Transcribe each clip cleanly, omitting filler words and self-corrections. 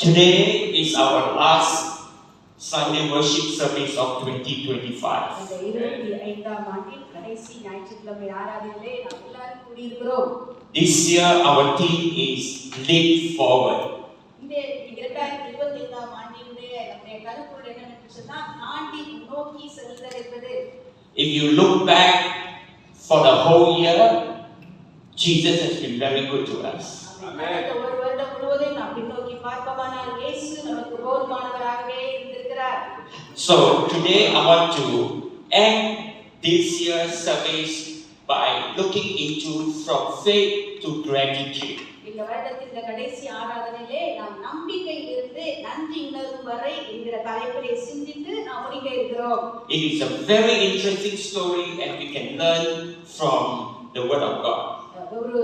Today is our last Sunday worship service of 2025. இந்த 25ஆம் ஆண்டின் கடைசி ஞாயிற்றுக்கிழமை ஆராதனையிலே நாம் எல்லாரும் கூடியிருக்கிறோம். This year our theme is Leap Forward. இந்த 2025ஆம் ஆண்டினுடைய நம்முடைய கருப்பொருள் என்னன்னு சொன்னா தாண்டி முன்னோக்கி செல்லுதல் என்பது. If you look back for the whole year, Jesus has been very good to us. கடந்த ஒரு வருடம் முழுவதும் நாம் பின்னோக்கி பார்ப்போமானால் இயேசு நமக்கு போதுமானவராகவே இருந்திருக்கிறார். So today I want to end this year's service by looking into from faith to gratitude. இந்த வருடத்தின் கடைசி ஆராதனையிலே நாம் நம்பிக்கையிலிருந்து நன்றி உணர்வு வரை என்கிற தலைப்பிலே சிந்தித்து நாம் முடிக்க இருக்கிறோம். It is a very interesting story and we can learn from the word of God. ஒரு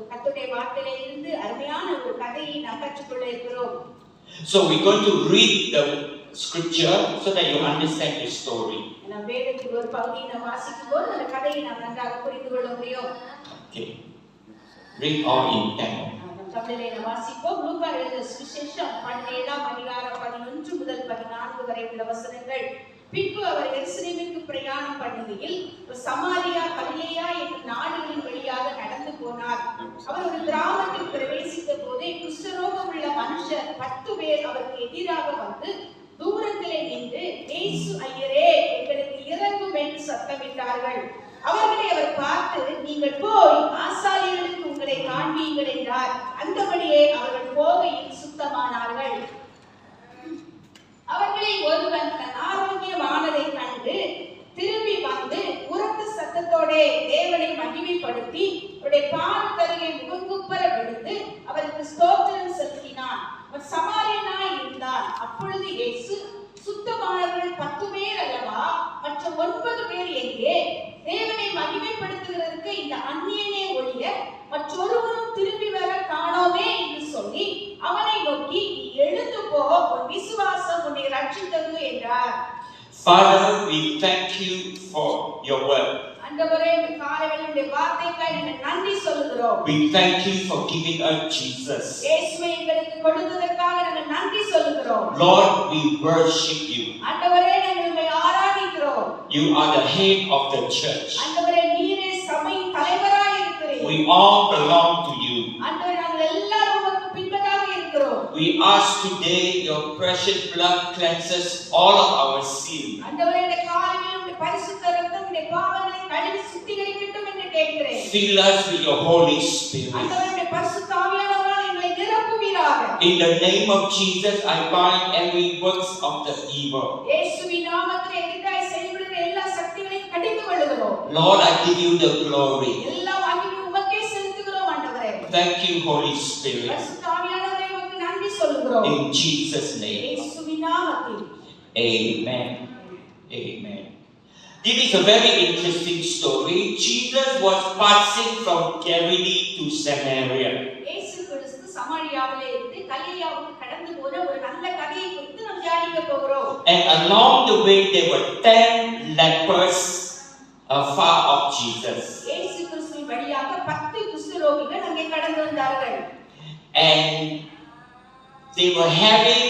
கர்த்தருடைய வார்த்தையிலே இருந்து அருமையான ஒரு கதையை நாம் கற்றுக்கொள்ள இருக்கிறோம். So we're going to read the scripture so that you understand the story. நாம் வேதத்தின் ஒரு பகுதியை நாம் வாசிக்கும்போது அந்த கதையை நாம் நன்றாக புரிந்து கொள்ள முடியும். Okay. Read all in Tamil. தமிழிலே நாம் வாசிப்போம். லூக்கா எழுதின சுவிசேஷம் 17ஆம் அதிகாரம் 11 முதல் 14 வரை உள்ள வசனங்கள். பின்பு அவர் எருசலேமுக்கு பிரயாணம் பண்ணுகையில் சமாரியா கலிலேயா என்னும் நாடுகளின் வழியாக நடந்து போனார். அவர் ஒரு கிராமத்தில் பிரவேசித்த போதே குஷ்டரோகம் உள்ள மனுஷர் 10 பேர் அவருக்கு எதிராக வந்து தூரத்திலே நின்று இயேசு ஐயரே எங்களுக்கு இரங்கும் என்று சத்தமிட்டார்கள். அவர்களை அவர் பார்த்து நீங்கள் போய் ஆசாரியர்களுக்கு உங்களை காண்பீங்கள் என்றார். அந்தபடியே அவர்கள் போகையில் சுத்தமானார்கள். அவர்களில் ஒருவன் தன் ஆரோக்கியமானதை கண்டு திரும்பி வந்து உரத்த சத்தத்தோட தேவனை மகிமைப்படுத்தி அவருடைய பாதத்தருகே முகங்குப்புற விழுந்து அவருக்கு ஸ்தோத்திரம் செலுத்தினான். அவர் சமாரியனாய் இருந்தார். அப்பொழுது இயேசு சுத்தமானவர்கள் 10 பேர் அல்லவா, மற்ற 9 பேர் எங்கே? தேவனை மகிமைப்படுத்துகிறதற்கு இந்த அந்நியனே ஒழிய மற்றொருவரும் திரும்பி வர காணோமே என்று சொல்லி அவனை நோக்கி நீ எழுந்து போ, உன் விசுவாசம் உன்னை ரட்சித்தது என்றார். Father, we thank you for your word. ஆண்டவரே இந்த காலையிலுடைய வார்த்தைக்காய் நாங்கள் நன்றி சொல்லுகிறோம். We thank you for giving us Jesus. இயேசுவை எங்களுக்கு கொடுத்ததற்காக நாங்கள் நன்றி சொல்லுகிறோம். Lord, we worship you. ஆண்டவரே நாங்கள் உம்மை ஆராதிக்கிறோம். You are the head of the church. ஆண்டவரே நீரே சபையின் தலைவராய் இருக்கிறீர். We all belong to you. ஆண்டவரே நாங்கள் எல்லாரும் உமக்கு பின்பதாக இருக்கிறோம். We ask today your precious blood cleanses all of our sin. ஆண்டவரே இந்த காலையில் உம்முடைய பரிசுத்த இரத்தம் உம்முடைய பாவங்களை கழுவி சுத்திகரிக்கட்டும் என்று கேட்கிறேன். Fill us with your Holy Spirit. ஆண்டவரே உம்முடைய பரிசுத்த ஆவியானவரால் எங்களை நிரப்புவீராக. In the name of Jesus, I bind every works of the evil. இயேசுவின் நாமத்திலே எதிராய் செயல்படுகிற எல்லா சக்திகளையும் கடிந்து கொள்ளுகிறோம். Lord, I give you the glory. எல்லா மகிமையும் உமக்கே செலுத்துகிறோம் ஆண்டவரே. Thank you, Holy Spirit. பரிசுத்த ஆவியானவரே உமக்கு நன்றி சொல்லுகிறோம். In Jesus' name. இயேசுவின் நாமத்தில். Amen. Amen. This is a very interesting story. Jesus was passing from Galilee to Samaria. இயேசு கிறிஸ்து சமாரியாவிலே இருந்து கலிலேயாவுக்கு கடந்து போன ஒரு நல்ல கதையை குறித்து நாம் தியானிக்க போகிறோம். And along the way there were 10 lepers far of Jesus. இயேசு கிறிஸ்துவின் வழியாக 10 குஷ்டரோகிகள் அங்கே கடந்து வந்தார்கள். And they were having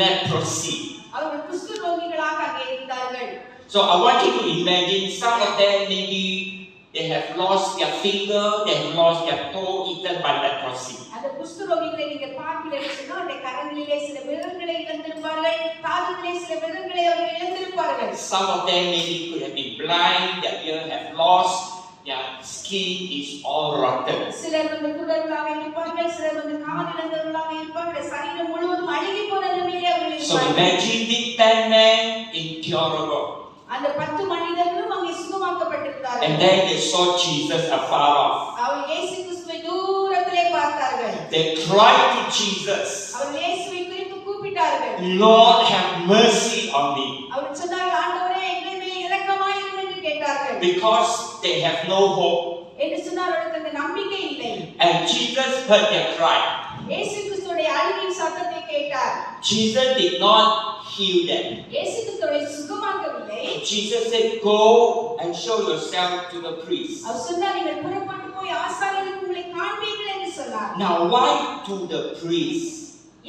leprosy. அவர்கள் குஷ்டரோகிகளாக அங்கே இருந்தார்கள். So I want you to imagine some of them maybe they have lost their finger, they have lost their toe eaten by leprosy. அந்த குஷ்டரோகிகளை நீங்க பார்க்கிறீர்கள் சொன்னா அந்த கரங்களிலே சில விரல்களை இழந்திருப்பார்கள், காதுகளிலே சில விரல்களை அவர்கள் இழந்திருப்பார்கள். Some of them maybe could have been blind, their ear have lost, their skin is all rotten. சிலர் வந்து குருடர்களாக இருப்பார்கள், சிலர் வந்து காது இழந்தவர்களாக இருப்பார்கள், சரீரம் முழுவதும் அழுகி போன நிலையிலே அவர்கள் So இருப்பார்கள். imagine the 10 men incurable. அந்த 10 மனிதர்களும் அங்கே சுகமாக்கப்பட்டிருந்தார்கள். And then they saw Jesus afar off. அவர்கள் இயேசு கிறிஸ்துவை தூரத்திலே பார்த்தார்கள். They cried to Jesus, அவர்கள் இயேசுவை குறித்து கூப்பிட்டார்கள். Lord, have mercy on me. அவர்கள் சொன்னார்கள் ஆண்டவரே எங்கள் மேல் இரக்கமாயிரும் என்று கேட்டார்கள். Because they have no hope. என்று சொன்னார் அவர்களுக்கு அந்த நம்பிக்கை இல்லை. And Jesus heard their cry. இயேசு கிறிஸ்துவுடைய அழுகையின் சத்தத்தை கேட்டார். Jesus did not heal them. இயேசு கிறிஸ்துவை சுகமாக்கவில்லை. Jesus said, go and show yourself to the priest. அவர் சொன்னார் நீங்கள் புறப்பட்டு போய் ஆசாரியர்களுக்கு உங்களை காண்பீர்கள் என்று சொன்னார். Now why to the priest?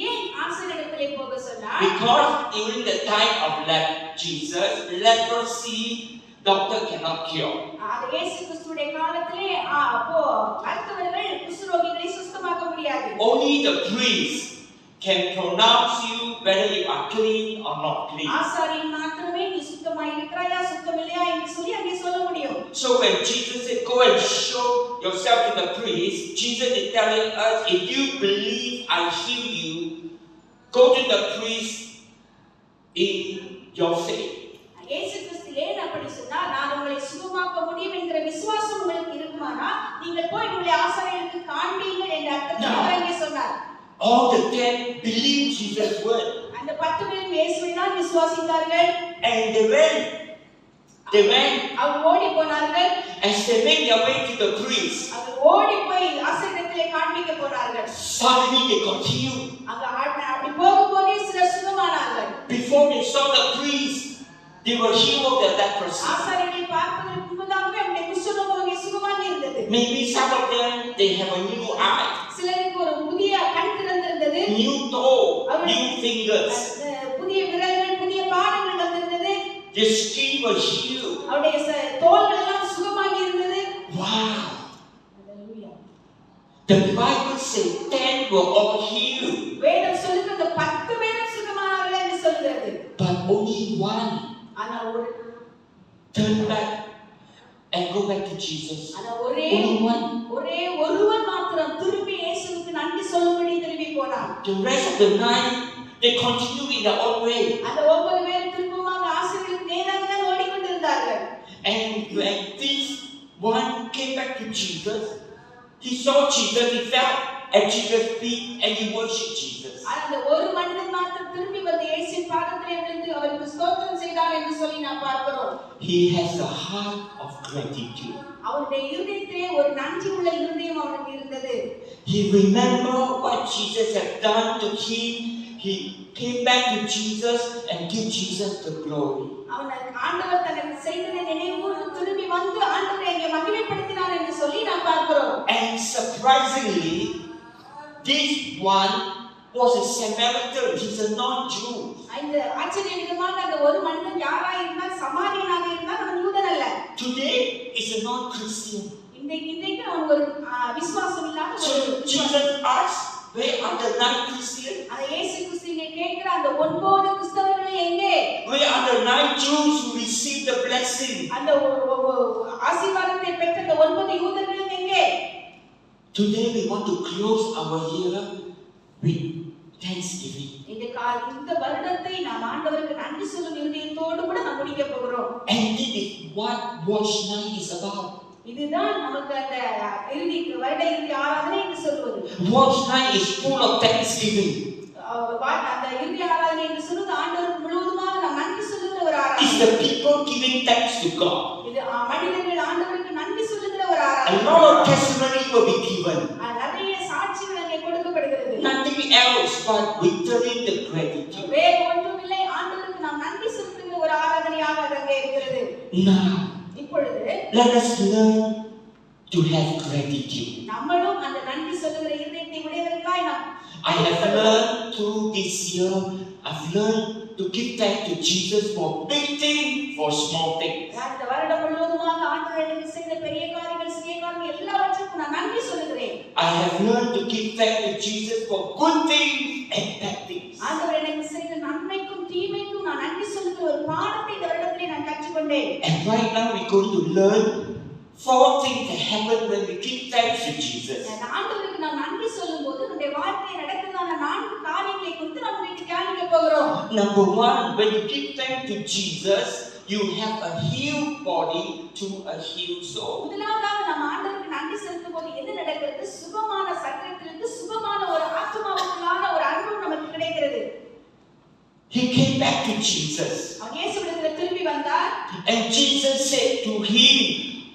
ஏன் ஆசாரியர்களுக்கு ஆஸ்பத்திரிக்குள்ளே போக சொன்னார். Because during the time of Jesus, leprosy doctor cannot cure. இயேசு கிறிஸ்துவின் காலத்திலே அப்போ மருத்துவர்கள் குஷ்டரோகிகளை சுத்தமாக்க முடியாது. Only the priest can pronounce you whether you are clean or not clean. ஆசாரியன் மாத்திரமே நீ சுத்தமாய் இருக்கிறாயா சுத்தமில்லையா என்று சொல்லி அங்கே சொல்ல முடியும். So when Jesus said, "Go and show yourself to the priest," Jesus is telling us, if you believe I heal you, go to the priest in your faith. இயேசு கிறிஸ்து ஏன் அப்படி சொன்னார்? நான் உங்களை சுகமாக்க முடியும் என்கிற விசுவாசம் உங்களுக்கு இருக்குமானால் நீங்கள் போய் உங்களை ஆசாரியனுக்கு காண்பீங்கள் என்ற அர்த்தத்தில் அவர் அங்கே சொன்னார். All the 10 believed Jesus' word. அந்த 10 பேரும் இயேசுவை தான் விசுவாசித்தார்கள். And they went. அவர் ஓடி போனார்கள். As they made their way to the priest, அவர் ஓடி போய் ஆசாரியனிடத்திலே காண்பிக்க போனார்கள். suddenly they got healed. அங்க அப்படி போகும்போதே சிலர் சுகமானார்கள். Before they saw the priest, they were healed of their leprosy. ஆசாரியனை பார்ப்பதற்கு முன்பதாகவே அவருடைய குஷ்டரோகம் சுகமாகி இருந்தது. Maybe some of them, they have a new eye, சிலருக்கு ஒரு புதிய கண் திறந்திருந்தது. new toe, new fingers. புதிய விரல்கள், புதிய பாதங்கள் வந்திருந்தது. Their skin was healed. அவருடைய தோள்கள் எல்லாம் சுகமாகி இருந்தது. Wow! Hallelujah. The Bible says 10 were all healed, வேதம் சொல்லுகிறது 10 பேரும் சுகமானார்கள் என்று சொல்கிறது. but only one ஆனா ஒரு turned back and go back to Jesus. ஆனா ஒரே one. ஒருவன் மாத்திரம் திரும்பி இயேசுவுக்கு நன்றி சொல்லும்படி திரும்பி போனான். The rest of the 9, they continued in their own way. அந்த 9 பேரும் திரும்பமாக ஆசீர்வாதத்துக்கு நேராக தான் ஓடிக்கொண்டிருந்தார்கள். And when this one came back to Jesus, he saw Jesus, he fell at Jesus' feet and he worshipped Jesus. அந்த ஒரு மனிதன் மாத்திரம் திரும்பி வந்து இயேசுவின் பாதத்திலே விழுந்து அவருக்கு ஸ்தோத்திரம் செய்தார் என்று சொல்லி நாம் பார்க்கிறோம். He has a heart of gratitude. அவருடைய இருதயத்திலே ஒரு நன்றி உள்ள இருதயம் அவருக்கு இருந்தது. He remembered what Jesus had done to him. He came back to Jesus and gave Jesus the glory. ஆண்டவர் தனக்கு செய்ததை நினைவுகூர்ந்து திரும்பி வந்து ஆண்டவரை அங்கே மகிமைப்படுத்தினார் என்று சொல்லி நாம் பார்க்கிறோம். And surprisingly, this one was a Samaritan. He's a non-Jew. இந்த ஆச்சரியமாக அந்த ஒரு மனிதன் யாராக இருந்தால் சமாரியனாக இருந்தால் அவன் யூதன் அல்ல. Today is a non-Christian. இன்றைக்கு அவன் ஒரு விசுவாசம் இல்லாத So Jesus asked, where are the 9 Christians? அந்த இயேசு கிறிஸ்து இங்கே கேட்கிற அந்த 9 கிறிஸ்தவர்கள் எங்கே? Where are the 9 Jews who received the blessing? அந்த ஆசீர்வாதத்தை பெற்ற அந்த 9 யூதர்கள் எங்கே? Today we want to close our year with thanksgiving. இந்த வருடத்தை நாம் ஆண்டவருக்கு நன்றி சொல்லும் இருதயத்தோடு கூட நாம் முடிக்க போகிறோம். And this is what Watch Night is about. இதுதான் நமக்கு அந்த வருட இறுதி ஆராதனை என்று சொல்வது. Watch Night is full of thanksgiving. அந்த இறுதி ஆராதனை என்று சொல்வது ஆண்டவருக்கு முழுவதுமாக நாம் நன்றி சொல்லுகிற ஒரு ஆராதனை. It's the people giving thanks to God. இது மனிதர்கள் ஆண்டவருக்கு நன்றி சொல்லுகிற ஒரு ஆராதனை. A lot of testimony will be given. நிறைய சாட்சிகள் அங்கே கொடுக்கப்படுகிறது. Nothing else but returning the gratitude. வேறு ஒன்றுமில்லை, ஆண்டவருக்கு நாம் நன்றி செலுத்துகிற ஒரு ஆராதனையாக அது அங்கே இருக்கிறது. Now, இப்பொழுது let us learn to have gratitude. நம்மளும் அந்த நன்றி சொல்லுகிற இதயத்தை உடையவர்களாய் நாம் I have learned through this year, I've learned to give thanks to Jesus for big things, for small things. இந்த வருடம் முழுவதுமாக ஆண்டவர் எனக்கு செய்த பெரிய காரியங்கள் சிறிய காரியங்கள் எல்லாவற்றுக்கும் நான் நன்றி சொல்லுகிறேன். I have learned to give thanks to Jesus for good things and bad things. ஆண்டவர் எனக்கு செய்த நன்மைக்கும் தீமைக்கும் நான் நன்றி சொல்லுகிற ஒரு பாடத்தை இந்த வருடத்திலே நான் கற்றுக்கொண்டேன். And right now we're going to learn 4 things that happen when we give thanks to Jesus. ஆண்டவருக்கு நான் நன்றி சொல்லும்போது நம்முடைய வாழ்க்கையில் நடக்கிறதான 4 காரியங்களை குறித்து நாம் இன்னைக்கு தியானிக்க போகிறோம். Number 1, when you give thanks to Jesus, you have a healed body to a healed soul. முதலாவதாக நாம் ஆண்டவருக்கு நன்றி செலுத்தும்போது என்ன நடக்கிறது? சுகமான சரீரத்திலிருந்து சுகமான ஒரு ஆத்மாவுக்குள்ளான ஒரு அனுபவம் நமக்கு கிடைக்கிறது. He came back to Jesus. அவன் இயேசுவிடத்தில் திரும்பி வந்தார். And Jesus said to him,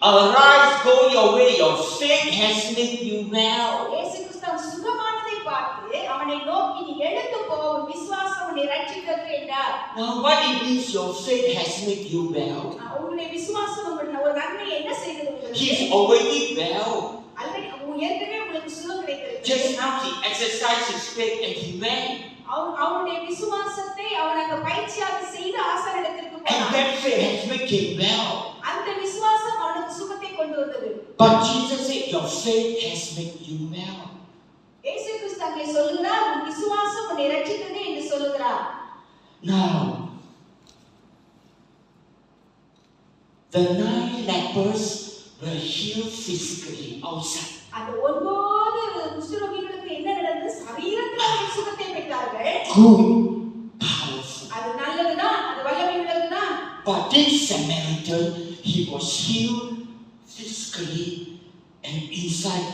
arise, go your way, your faith has made you well. இயேசு கிறிஸ்து சுகமானதை பார்த்து அவனை நோக்கி நீ எழுந்து போ, உன் விசுவாசம் உன்னை ரட்சித்தது என்றார். Now what it means your faith has made you well? உன்னுடைய விசுவாசம் ஒரு நன்மை என்ன செய்தது உங்களுக்கு? He is already well. Already ஏற்கனவே உங்களுக்கு சுகம் கிடைக்கிறது. Just now he exercised his faith and he went. அவனுடைய விசுவாசத்தை அவன் அங்க பயிற்சியாக செய்து ஆசாரிடத்திற்கு And போனான். that faith has made him well. அந்த விசுவாசம் அவனுக்கு சுகத்தை கொண்டு வந்தது. But Jesus said, your faith has made you well. இயேசு கிறிஸ்து அங்கே சொல்கிறார், உன் விசுவாசம் உன்னை ரட்சித்தது என்று சொல்கிறார். Now, the 9 lepers were healed physically outside. அந்த 9 குஷ்டரோகிகளுக்கு என்ன நடந்தது? சரீரத்தில் அவர்கள் சுகத்தை பெற்றார்கள். Good, powerful. அது நல்லதுதான், அது வல்லமை உள்ளதுதான். But this Samaritan, he was healed physically and inside.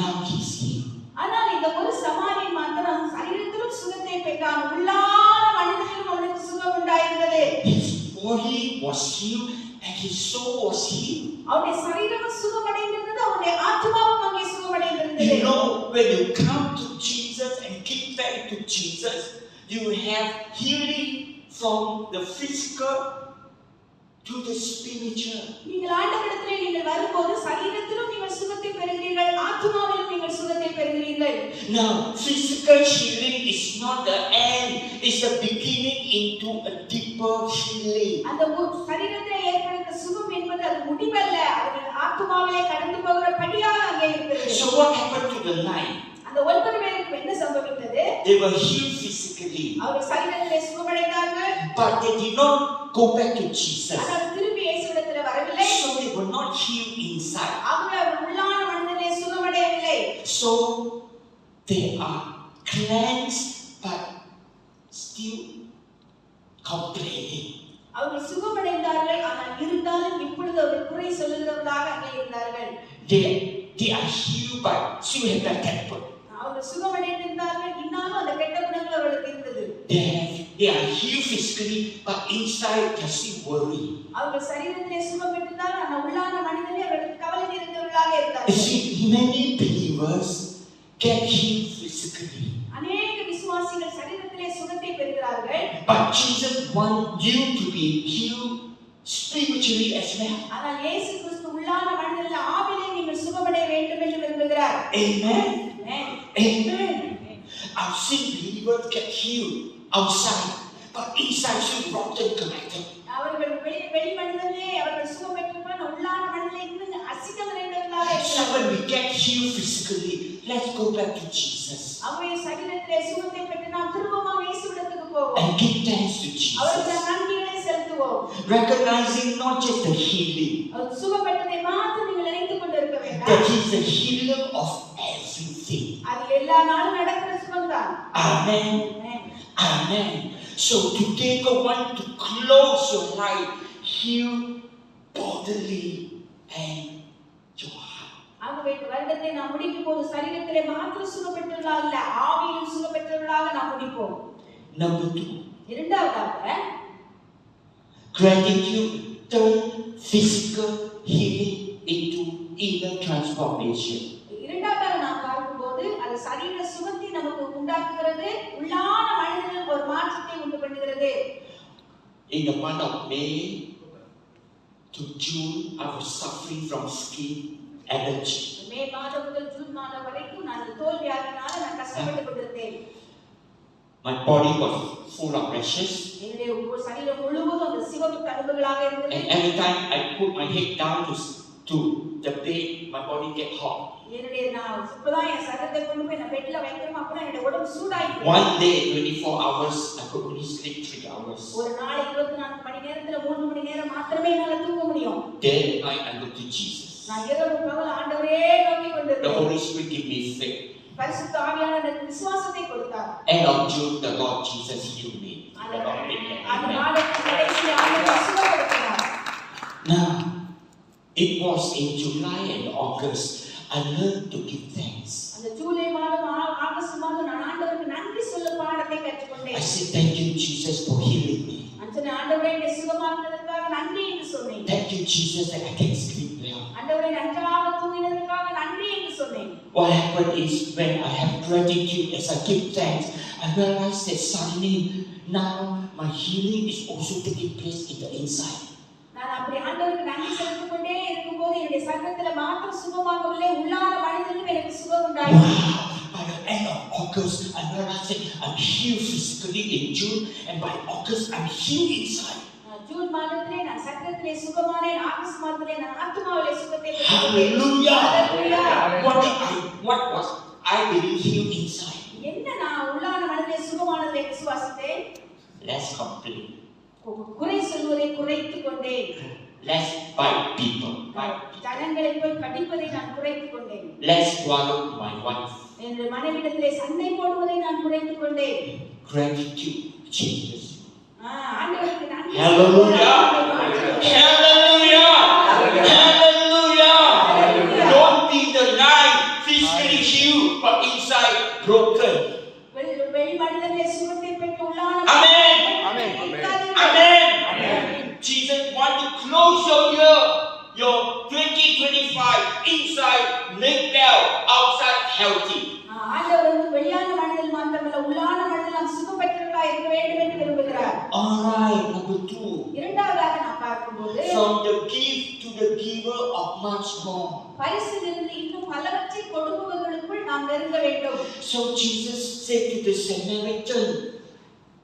Now he's healed. ஆனால் இந்த ஒரு சமாரியன் மாத்திரம் சரீரத்திலும் சுகத்தை பெற்றான். உள்ளான மனிதனிலும் அவனுக்கு சுகம் உண்டாயிருந்தது. His body was healed and his soul was healed. அவனுடைய சரீரமும் சுகமடைந்திருந்தது, அவனுடைய ஆத்மாவும் அங்கே சுகமடைந்திருந்தது. You know, when you come to Jesus and give back to Jesus, you have healing from the physical to the spiritual. நீங்கள் ஆண்டவரிடத்திலே நீங்கள் வரும்போது சரீரத்திலும் நீங்கள் சுகத்தை பெறுகிறீர்கள், ஆத்மாவிலும் நீங்கள் சுகத்தை பெறுகிறீர்கள். Now, physical healing is not the end, it's the beginning into a deeper healing. அந்த சரீரத்திலே ஏற்படுகிற சுகம் என்பது அது முடிவல்ல, அது ஆத்மாவிலே கடந்து போகிற படியாக அங்கே இருக்கிறது. So what happened to the 9? அந்த 9 பேருக்கு என்ன சம்பவித்தது? They were healed physically, அவர்கள் சரீரத்திலே சுகமடைந்தார்கள். but they did not go back to Jesus. ஆனால் திரும்பி இயேசுவிடத்திலே வரவில்லை. So they were not healed inside. அவர்கள் உள்ளான மனதிலே சுகமடையவில்லை. So they are cleansed but still complaining. அவர்கள் சுகமடைந்தார்கள், ஆனால் இருந்தாலும் இப்பொழுது அவர்கள் குறை சொல்லுகிறவர்களாக அங்கே இருந்தார்கள். They are healed but still have that temper. அவர்கள் சுகமடைந்திருந்தார்கள், இன்னாலும் அந்த கெட்ட குணங்கள் அவர்களுக்கு இருந்தது. They are healed physically but inside they still worry. அவர்கள் சரீரத்திலே சுகம் பெற்றிருந்தார்கள், ஆனால் உள்ளான மனிதனே அவர்களுக்கு கவலை நிறைந்தவர்களாக You இருந்தார்கள். see, many believers get healed physically. அநேக விசுவாசிகள் சரீரத்திலே சுகத்தை பெறுகிறார்கள். But Jesus wants you to be healed spiritually as well. ஆனால் இயேசு கிறிஸ்து உள்ளான மனிதனில் ஆவிலே நீங்கள் சுகமடைய வேண்டும் என்று விரும்புகிறார். Amen. Amen. Amen. I've seen believers get healed outside, but inside still rotten character. அவர்கள் வெளி மனிதனே அவர்கள் சுகம் பெற்றிருப்பார்கள், உள்ளான மனிதனில் இன்னும் அசிங்கம் நிறைந்தவர்களாக So இருக்கிறார்கள். when we get healed physically, let's go back to Jesus அவருடைய சரீரத்திலே சுகத்தை பெற்று நாம் திரும்பவும் இயேசுவிடத்துக்கு போவோம். and give thanks to அவருக்கு Jesus. நன்றிகளை செலுத்துவோம். Recognizing not just the healing, அவர் சுகம் பெற்றதை மாத்திரம் நீங்கள் நினைத்துக் கொண்டு இருக்க that வேண்டாம். He's the healer of everything. அது எல்லா நாளும் நடக்கிற சுகம்தான். Amen. Amen. So today God wants to close your life, heal bodily and your heart. ஆகவே இந்த வருடத்தை நாம் முடிக்கும் போது சரீரத்திலே மாத்திரம் சுகம் பெற்றவர்களாக அல்ல, ஆவியிலும் சுகம் பெற்றவர்களாக நாம் முடிப்போம். Number 2, இரண்டாவதாக gratitude turn physical healing into inner transformation. இரண்டாவதாக நாம் பார்க்கும்போது அது சரீர சுகத்தை நமக்கு உண்டாக்குகிறது, உள்ளான மனிதனில் ஒரு மாற்றத்தை உண்டு பண்ணுகிறது. In the month of May to June, I was suffering from skin allergy. மே மாதம் முதல் ஜூன் மாதம் வரைக்கும் நான் தோல் வியாதியினால நான் கஷ்டப்பட்டு கொண்டிருந்தேன். My body was full of rashes, என்னுடைய சரீரம் முழுவதும் அந்த சிவப்பு தழும்புகளாக இருந்தது. and every time I put my head down to the bed, my body get hot. என்னுடைய நான் இப்பதான் என் சரீரத்தை கொண்டு போய் நான் பெட்ல வைக்கிறேன், அப்பதான் என்னோட உடம்பு சூடாயிடுது. One day, 24 hours, I could only sleep 3 hours. ஒரு நாள் 24 மணி நேரத்துல 3 மணி நேரம் மாத்திரமே என்னால தூங்க முடியும். Day and night, I looked to Jesus. நான் இரவு பகல் ஆண்டவரே நோக்கி The கொண்டிருந்தேன். Holy Spirit gave me faith. பரிசுத்த ஆவியானவர் எனக்கு விசுவாசத்தை கொடுத்தார். End of June, the Lord Jesus healed me. அந்த The Lord made me. நாளுக்கு கடைசி ஆண்டவர் சுகப்படுத்தினார். Now, it was in July and August I learned to give thanks. அந்த ஜூலை மாதம் ஆகஸ்ட் மாதம் நான் ஆண்டவருக்கு நன்றி சொல்ல பாடத்தை கற்றுக்கொண்டேன். I said, thank you, Jesus, for healing me. அஞ்சனே ஆண்டவரே என்னை சுகமாக்கினதற்காக நன்றி என்று சொன்னேன். Thank you, Jesus, that I can sleep well. ஆண்டவரே நன்றாக தூங்கினதற்காக நன்றி என்று சொன்னேன். What happened is when I have gratitude as I give thanks, I realized that suddenly now my healing is also taking place in the inside. நான் அப்படி ஆண்டவருக்கு நன்றி செலுத்திக் கொண்டே இருக்கும்போது என்னுடைய சரீரத்துல மாத்திரம் சுகமாகவில்லை, உள்ளான மனிதனிலும் எனக்கு சுகம் உண்டாயிற்று. Wow, by the end of August, I'm realizing I'm healed physically in June, and by August, I'm healed inside. June மாதத்திலே நான் சரீரத்திலே சுகமானேன், ஆகஸ்ட் மாதத்திலே நான் ஆத்துமாவிலே சுகத்தை பெற்றேன். Hallelujah! Hallelujah! What was I being healed inside? என்ன நான் உள்ளான மனதிலே சுகமானதை விசுவாசித்தேன். Let's complain. குறை சொல்வதை குறைத்துக் கொண்டேன். Let's bite people. ஜனங்களை போய் கடிப்பதை நான் குறைத்துக் கொண்டேன். Let's swallow my wife. என்னுடைய மனைவியிடத்திலே சண்டை போடுவதை நான் குறைத்துக் கொண்டேன். Gratitude changes. ஆண்டவருக்கு நன்றி. Hallelujah! Hallelujah! Hallelujah! Don't be denied physically healed but inside broken. வெளி மனிதனே சுகத்தை பெற்று உள்ளான. Amen. Amen. Jesus want to close your year, your 2025 inside naked, outside healthy. ஆண்டவர் வந்து வெளியான மனிதன் மாத்திரமல்ல உள்ளான மனிதன் நாம் சுகம் பெற்றவர்களாய் இருக்க வேண்டும் என்று விரும்புகிறார். Alright, number 2. இரண்டாவதாக நாம் பார்க்கும்போது From the gift to the giver of much more. பரிசிலிருந்து இன்னும் பலவற்றை கொடுப்பவர்களுக்குள் நாம் நெருங்க வேண்டும். So Jesus said to the Samaritan,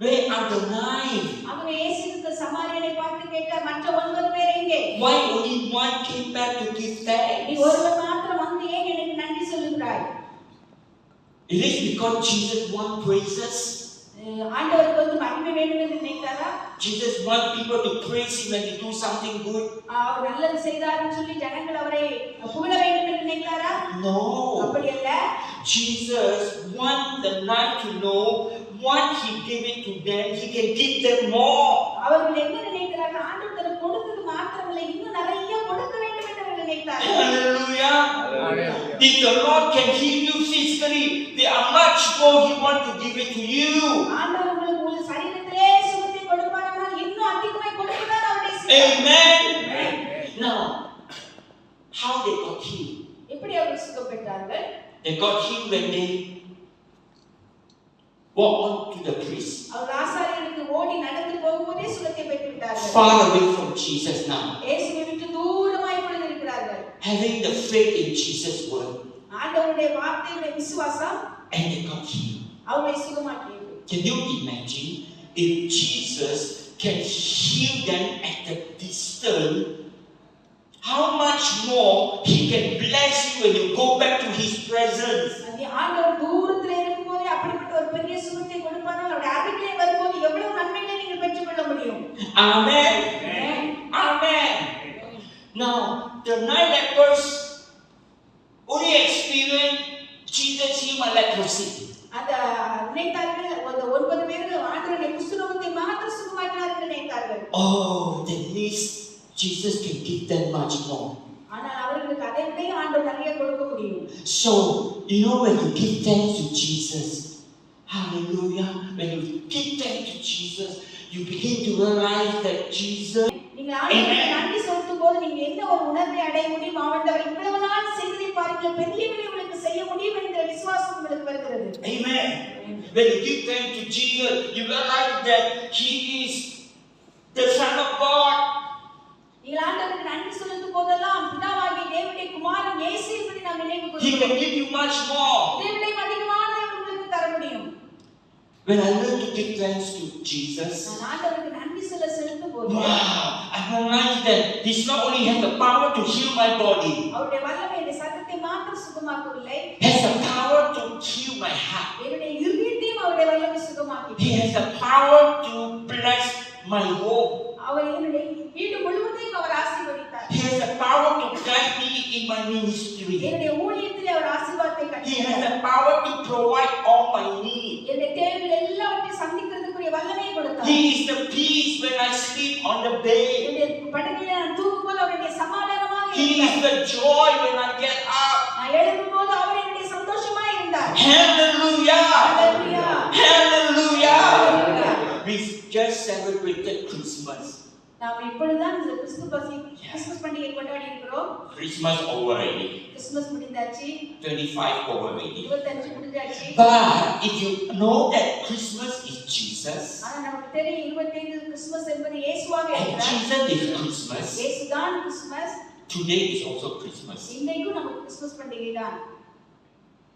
where are the 9? அவன் இயேசுவுக்கு சமாரியனை பார்த்து கேட்டார், மற்ற 9 பேர் எங்கே? Why only one came back to give thanks? நீ ஒருவன் மாத்திரம் வந்து ஏன் எனக்கு நன்றி சொல்லுகிறாய்? It is because Jesus wants praises. ஆண்டவருக்கு வந்து மகிமை வேண்டும் என்று நினைத்தாரா? Jesus wants people to praise him when he do something good. அவர் நல்லது செய்தார்னு சொல்லி ஜனங்கள் அவரை புகழ வேண்டும் என்று நினைத்தாரா? No. அப்படி அல்ல. Jesus wants the 9 to know what he gave it to them, he can give them more. அவர்கள் என்ன நினைக்கிறார்கள்? ஆண்டவர் தனக்கு கொடுத்தது மாத்திரமல்ல, இன்னும் நிறைய கொடுக்க வேண்டும் என்று அவர் நினைத்தார்கள். Hallelujah. If the Lord can heal you physically, there are much more he wants to give it to you. ஆண்டவர் உங்களுக்கு ஒரு சரீரத்திலே சுகத்தை கொடுப்பாரானால் இன்னும் அதிகமாய் கொடுக்கதான் அவருடைய சித்தம். Amen. Now, how they got healed? எப்படி அவர்கள் சுகம் பெற்றார்கள்? They got healed when they walked on to the priest. அவர்கள் ஆசாரியனுக்கு ஓடி நடந்து போகும்போதே சுகத்தை பெற்று விட்டார்கள். Far away from Jesus now. இயேசுவை விட்டு தூரமாய் இப்பொழுது இருக்கிறார்கள். Having the faith in Jesus' word. ஆண்டவருடைய வார்த்தையுடைய விசுவாசம் And they got healed. அவர்களை சுகமாக்கியது. Can you imagine if Jesus can heal them at the distance? How much more he can bless you when you go back to his presence? அந்த ஆண்டவர் தூரத்திலே இருக்கும்போதே அப்படிப்பட்ட ஒரு பெரிய சுகத்தை கொடுப்பாரால் அவருடைய அருகிலே வரும்போது எவ்வளவு நன்மைகளை நீங்கள் பெற்றுக்கொள்ள முடியும். Amen. Amen. Now, the 9 lepers only experienced Jesus heal my leprosy. அந்த நினைத்தார்கள் அந்த 9 பேர்கள் ஆண்டவருடைய குஷ்டரோகத்தை மாத்திரம் சுகமாக்கினார்கள் நினைத்தார்கள். Oh, that means Jesus can give them much more. ஆனால் அவர்களுக்கு அதை விட ஆண்டவர் நிறைய கொடுக்க முடியும். So, you know when you give thanks to Jesus, hallelujah, when you give thanks to Jesus, you begin to realize that Jesus. நீங்க ஆண்டவருக்கு நன்றி சொல்லும் போது நீங்க என்ன ஒரு உணர்வை அடைய முடியும்? ஆண்டவர் இவ்வளவு நாள் செய்ததை பாருங்கள், பெரியவரை உங்களுக்கு செய்ய முடியும் என்கிற விசுவாசம் உங்களுக்கு வருகிறது. Amen. When you give thanks to Jesus, you realize that he is the Son of God. நீங்கள் ஆண்டவருக்கு நன்றி சொல்லும் போதெல்லாம் பிதாவாகிய தேவனுடைய குமாரன் இயேசு என்பதை நாம் நினைவு He கூறுகிறோம். can give you much more. இதைவிட அதிகமானதை உங்களுக்கு தர முடியும். When I learn to give thanks to Jesus, நான் ஆண்டவருக்கு நன்றி செலுத்தும் போது I realize that He's not only has the power to heal my body, அவருடைய வல்லமை இந்த சரீரத்தை மாத்திரம் சுகமாக்கவில்லை, has the power to heal my heart. என்னுடைய இருதயத்தையும் அவருடைய வல்லமை சுகமாக்கி. He has the power to bless my home. அவர் என்னுடைய வீடு முழுவதையும் அவர் ஆசீர்வதித்தார். He has the power to guide me in my ministry. என்னுடைய ஊழியத்திலே அவர் ஆசீர்வாதத்தை He has கட்டளையிட்டார். the power to provide all my needs. என்னுடைய தேவைகள் எல்லாவற்றையும் சந்திக்கிறதுக்குரிய வல்லமையை கொடுத்தார். He is the peace when I sleep on the bed. என்னுடைய படுக்கையிலே நான் தூங்கும்போது அவருடைய சமாதானமாக He is இருந்தார். the joy when I get up. நான் எழும்பும்போது அவர் என்னுடைய சந்தோஷமாக இருந்தார். Hallelujah! Hallelujah! Hallelujah! Hallelujah! We just celebrated Christmas. நாம் இப்பொழுதுதான் இந்த கிறிஸ்துமஸ் பண்டிகை கொண்டாடி இருக்கிறோம். Christmas over already. கிறிஸ்துமஸ் முடிந்தாச்சு. 25 over already. 25 முடிஞ்சாச்சு. But if you know that Christmas is Jesus, ஆனா நமக்கு தெரியும் 25 கிறிஸ்துமஸ் என்பது இயேசுவாக and இருக்கிறார். Jesus is Christmas, இயேசுதான் Christmas. today is also Christmas. இன்றைக்கும் நமக்கு கிறிஸ்துமஸ் பண்டிகை தான்.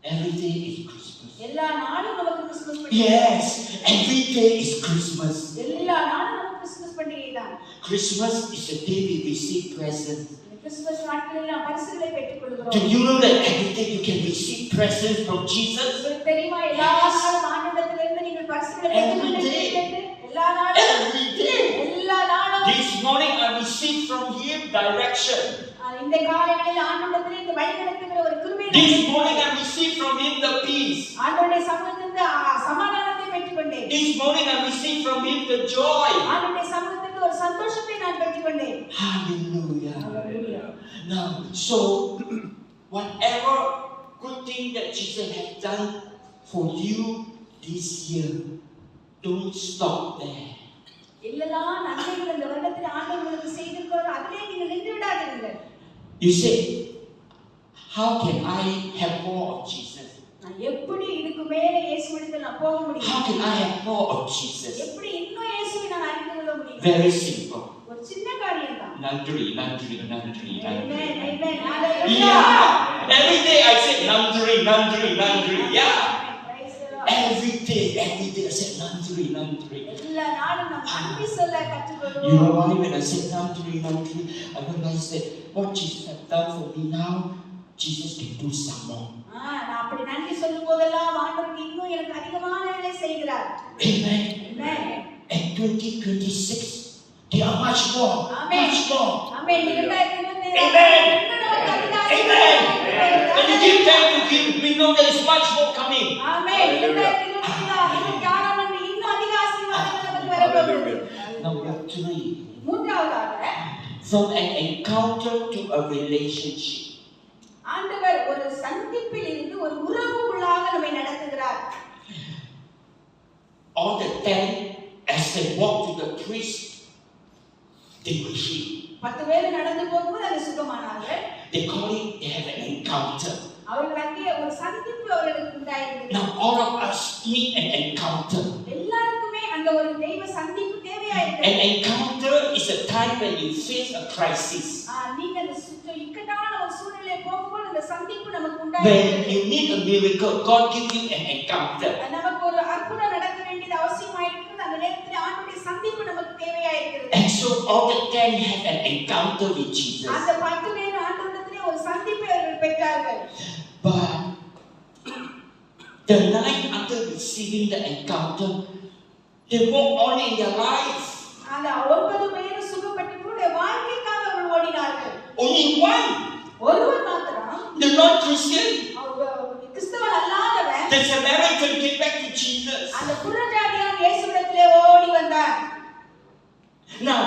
Every day is Christmas. எல்லா நாளும் நமக்கு கிறிஸ்துமஸ் பண்டிகை. Yes, every day is Christmas. எல்லா நாளும் நமக்கு கிறிஸ்துமஸ் பண்டிகை தான். Christmas is the day we receive presents. Christmas நாட்களில் நாம் பரிசுகளை பெற்றுக்கொள்கிறோம். Do you know that every day you can receive presents from Jesus? உங்களுக்கு தெரியுமா எல்லா நாளும் ஆண்டவரிடமிருந்து நீங்கள் பரிசுகளை பெற்றுக்கொள்கிறீர்கள்? எல்லா நாளும். Every day. எல்லா நாளும். This morning I received from Him direction. இந்த காலையில் ஆண்டவரிடத்தில் இந்த வழிநடத்துகிற ஒரு கிருபை. This morning I received from Him the peace. ஆண்டவருடைய சமூகத்திலிருந்து சமாதானத்தை பெற்றுக்கொண்டேன். This morning I received from Him the joy. ஆண்டவருடைய சமூகத்திலிருந்து ஒரு சந்தோஷத்தை நான் பெற்றுக்கொண்டேன். Hallelujah. Now, so whatever good thing that Jesus has done for you this year, don't stop there. எல்லா நன்மைகள் இந்த வருடத்தில் ஆண்டவர் உங்களுக்கு செய்திருக்கிறார், அதிலே நீங்கள் நின்று விடாதீர்கள். You say, how can I have more of Jesus? நான் எப்படி இதுக்கு மேல இயேசுவிடத்தில் நான் போக முடியும்? How can I have more of Jesus? எப்படி இன்னும் இயேசுவை நான் அறிந்து கொள்ள முடியும்? Very simple. ஒரு சின்ன காரியம் தான். Nandri. Amen, amen. Hallelujah. Yeah. Every day I say Nandri. Yeah. Praise the Lord. Every day I say Nandri. எல்லா நாளும் நாம் நன்றி சொல்ல கற்றுக்கொள்வோம். You know why? When I say Nandri, I realize that what Jesus has done for me now, Jesus can do some more. நான் அப்படி நன்றி சொல்லும் போதெல்லாம் ஆண்டவர் இன்னும் எனக்கு அதிகமான வேலை செய்கிறார். Amen. Amen. And 2026, there are much more. Amen. Much more. Amen. Amen. Amen. And you give time to give, we know there is much more coming. Amen. Number 3. மூன்றாவதாக, From an encounter to a relationship. ஆண்டவர் ஒரு சந்திப்பில் இருந்து ஒரு உறவுக்குள்ளாக நம்மை நடத்துகிறார். All the 10, as they walked to the priest, they were healed. 10 பேர் நடந்து போகும்போது அது சுகமானார்கள். They call it, they have an encounter. அவர்கள் அங்கே ஒரு சந்திப்பு அவர்களுக்கு உண்டாயிருந்தது. Now all of us need an encounter. எல்லாருக்குமே அந்த ஒரு தெய்வ சந்திப்பு தேவையாயிருக்கிறது. An encounter is a time when you face a crisis. நீங்க அந்த இக்கட்டான ஒரு சூழ்நிலையை போகும்போது அந்த சந்திப்பு நமக்கு When உண்டாயிருக்கிறது. you need a miracle, God gives you an encounter. நமக்கு ஒரு அற்புதம் நடக்க வேண்டியது அவசியமாயிருக்கிறது. அந்த நேரத்தில் ஆண்டவருடைய சந்திப்பு நமக்கு தேவையாயிருக்கிறது. And so all the 10 have an encounter with Jesus. அந்த 10 பேர் ஆண்டவரிடத்திலே ஒரு சந்திப்பை அவர்கள் பெற்றார்கள். But the 9 after receiving the encounter, they walk on in their life. அந்த 9 பேர் சுகப்பட்டு கூட வாழ்க்கைக்காக அவர்கள் ஓடினார்கள். Only one, ஒருவர் மாத்திரம், the non-Christian, கிறிஸ்தவன் அல்லாதவன், the Samaritan came back to Jesus. அந்த புறஜாதியான் இயேசுவிடத்திலே ஓடி வந்தான். Now,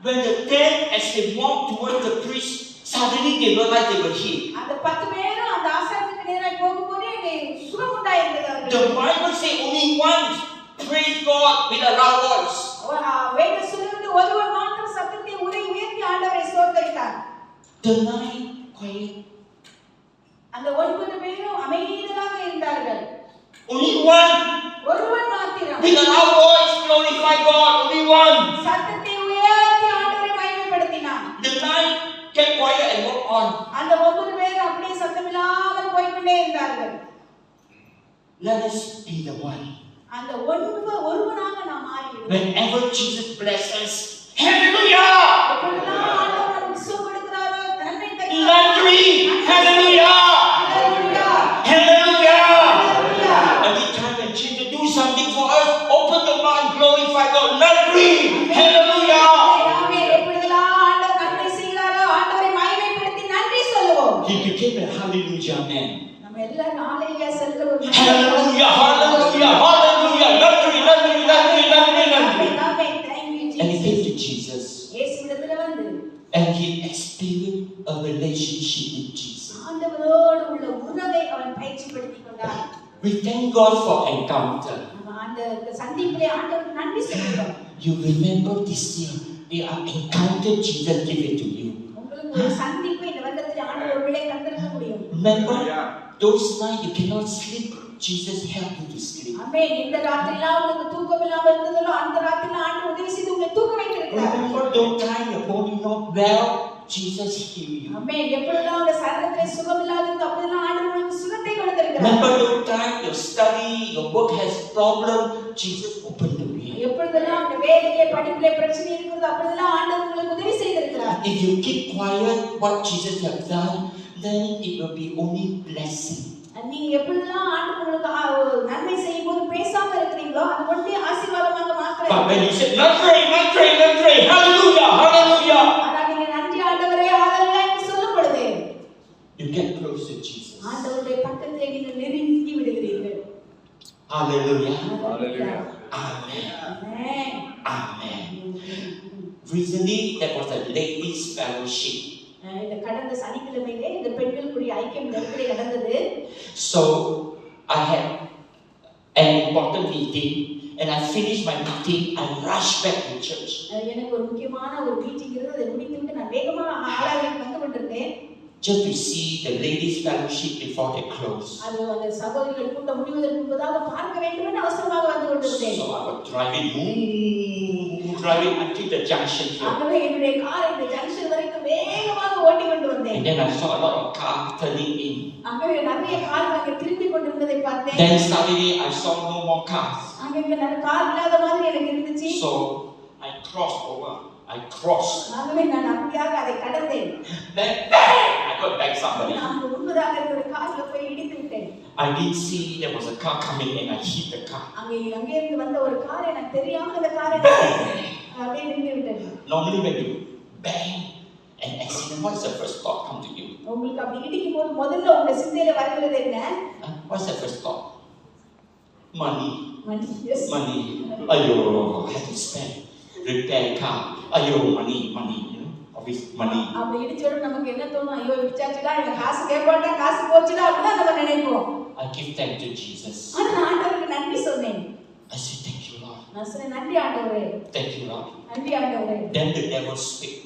when the 10 as they walked towards the priest, suddenly they realized they were healed. அந்த 10 பேரும் அந்த ஆசாரியனுக்கு நேராக போகும்போதே சுகம் உண்டாயிருந்தது அவர்களுக்கு. The Bible says only one praised God with a loud voice. வேதம் சொல்லுகிறது ஒருவர் மாத்திரம் சத்தத்தை உயர்த்தி ஆண்டவரை ஸ்தோத்திரித்தார். The 9 quiet. அந்த 9 பேரும் அமைதியாக இருந்தார்கள். Only one ஒருவன் மாத்திரம் with a loud voice glorify God. Only one. சத்தத்தை உயர்த்தி ஆண்டவரை மகிமைப்படுத்தினான். The 9 kept quiet and walked on. அந்த 9 பேரும் அப்படியே சத்தமில்லாமல் போய்க்கொண்டே இருந்தார்கள். Let us be the one. அந்த ஒருவனாக நாம் மாறிவிடுவோம். Whenever Jesus blesses us, hallelujah! எப்பொழுதெல்லாம் ஆண்டவர் நமக்கு சுகம் கொடுக்கிறாரோ, நன்மை தருகிறாரோ, Nandri, hallelujah! Hallelujah! Hallelujah! Hallelujah! Every time when Jesus do something for us, open the mouth and glorify God. Nandri, hallelujah! ஆமென். எப்பொழுதெல்லாம் ஆண்டவர் நன்மை செய்கிறாரோ, ஆண்டவரை மகிமைப்படுத்தி நன்றி சொல்லுவோம். He became a hallelujah man. நம்ம எல்லாரும் ஹalleluya சொல்ற ஒரு Hallelujah, hallelujah, hallelujah. Nandri. Amen. Thank you And he Jesus. came to Jesus இயேசுவிடத்தில் வந்து and he experienced a relationship with Jesus. ஆண்டவரோடு உள்ள உறவை அவன் பயிற்சிப்படுத்திக் கொண்டான். We thank God for encounter. நம்ம அந்த சந்திப்பிலே ஆண்டவருக்கு நன்றி சொல்றோம். You remember this year, they are encounter Jesus give it to you. உங்களுக்கு ஒரு சந்திப்பு இந்த வருடத்தில் ஆண்டவர் ஒருவேளை தந்திருக்க முடியும். Remember those nights you cannot sleep, Jesus helped you to sleep. ஆமென். இந்த ராத்திரிலாம் உங்களுக்கு தூக்கம் இல்லாம இருந்ததோ அந்த ராத்திரில ஆண்டவர் உதவி செய்து உங்களை தூக்க வைத்திருக்கிறார். Remember those times your body not well, Jesus healed you. ஆமென். எப்பொழுதெல்லாம் உங்க சரீரத்திலே சுகம் இல்லாதது அப்பொழுதெல்லாம் ஆண்டவர் உங்களுக்கு சுகத்தை கொடுத்திருக்கிறார். Remember your time, your study, your work has problem, Jesus opened the way. எப்பொழுதெல்லாம் உங்க வேலையிலே படிப்பிலே பிரச்சனை இருக்குதோ அப்பொழுதெல்லாம் ஆண்டவர் உங்களுக்கு உதவி செய்திருக்கிறார். If you keep quiet what Jesus have done, then it will be only blessing. நீங்க எப்பொழுதெல்லாம் ஆண்டவர் உங்களுக்கு நன்மை செய்யும்போது பேசாம இருக்கிறீங்களோ அது ஒன்றே ஆசீர்வாதமாக மாத்திரம். But when you say நன்றி நன்றி நன்றி hallelujah hallelujah, ஆனா நீங்க நன்றி ஆண்டவரே ஹalleluya என்று சொல்லும் பொழுது you get close to Jesus. ஆண்டவருடைய பக்கத்திலே நீங்க நெருங்கி விடுகிறீர்கள். Hallelujah. Hallelujah. Amen. Amen. Amen. Recently there was a ladies fellowship. இந்த கடந்த சனிக்கிழமையிலே இந்த பெண்களுக்குரிய ஐக்கியம் நெருக்கடி நடந்தது. So I had an important meeting and I finished my meeting, I rushed back to church. எனக்கு ஒரு முக்கியமான ஒரு மீட்டிங் இருந்தது. அதை முடித்துவிட்டு நான் வேகமாக ஆலயத்துக்கு வந்து கொண்டிருந்தேன். Just to see the ladies fellowship before they close. அது அந்த சகோதரிகள் கூட்டம் முடிவதற்கு முன்பதாக பார்க்க வேண்டும் என்று அவசரமாக வந்து கொண்டிருந்தேன். So I was driving until the junction here. ஆகவே என்னுடைய காரை இந்த ஜங்ஷன் வரைக்கும் வேகமாக ஓட்டி கொண்டு வந்தேன். And then I saw a lot of cars turning in. ஆகவே நிறைய கார்கள் அங்கே திரும்பி கொண்டிருந்ததை பார்த்தேன். Then suddenly I saw no more cars. அங்கே நிறைய கார் இல்லாத மாதிரி எனக்கு இருந்துச்சு. So I crossed over. ஆகவே நான் அப்படியாக அதை கடந்தேன். Then I got back somebody. நான் முன்பதாக ஒரு கார்ல போய் இடித்து விட்டேன். I didn't see there was a car coming and I hit the car. அங்கே இருந்து வந்த ஒரு கார் எனக்கு தெரியாம அந்த காரை அப்படியே நின்று விட்டேன். Normally when you bang an accident, what's the first thought come to you? உங்களுக்கு அப்படி இடிக்கும் போது முதல்ல உங்க சிந்தையில வருகிறது என்ன? What's the first thought? Money. Yes. Money. Ayo, I have to spend. Repair car. Ayo, money, you know, obviously money. அப்படி இடிச்சோட நமக்கு என்ன தோணும்? ஐயோ இடிச்சாச்சுடா, இவன் காசு கேட்பான்டா, காசு போச்சுடா அப்படிதான் நம்ம நினைப்போம். I give thanks to Jesus. ஆனா நான் ஆண்டவருக்கு நன்றி சொன்னேன். I said thank you Lord. நான் சொன்னேன் நன்றி ஆண்டவரே. Thank you Lord. நன்றி ஆண்டவரே. Then the devil speak.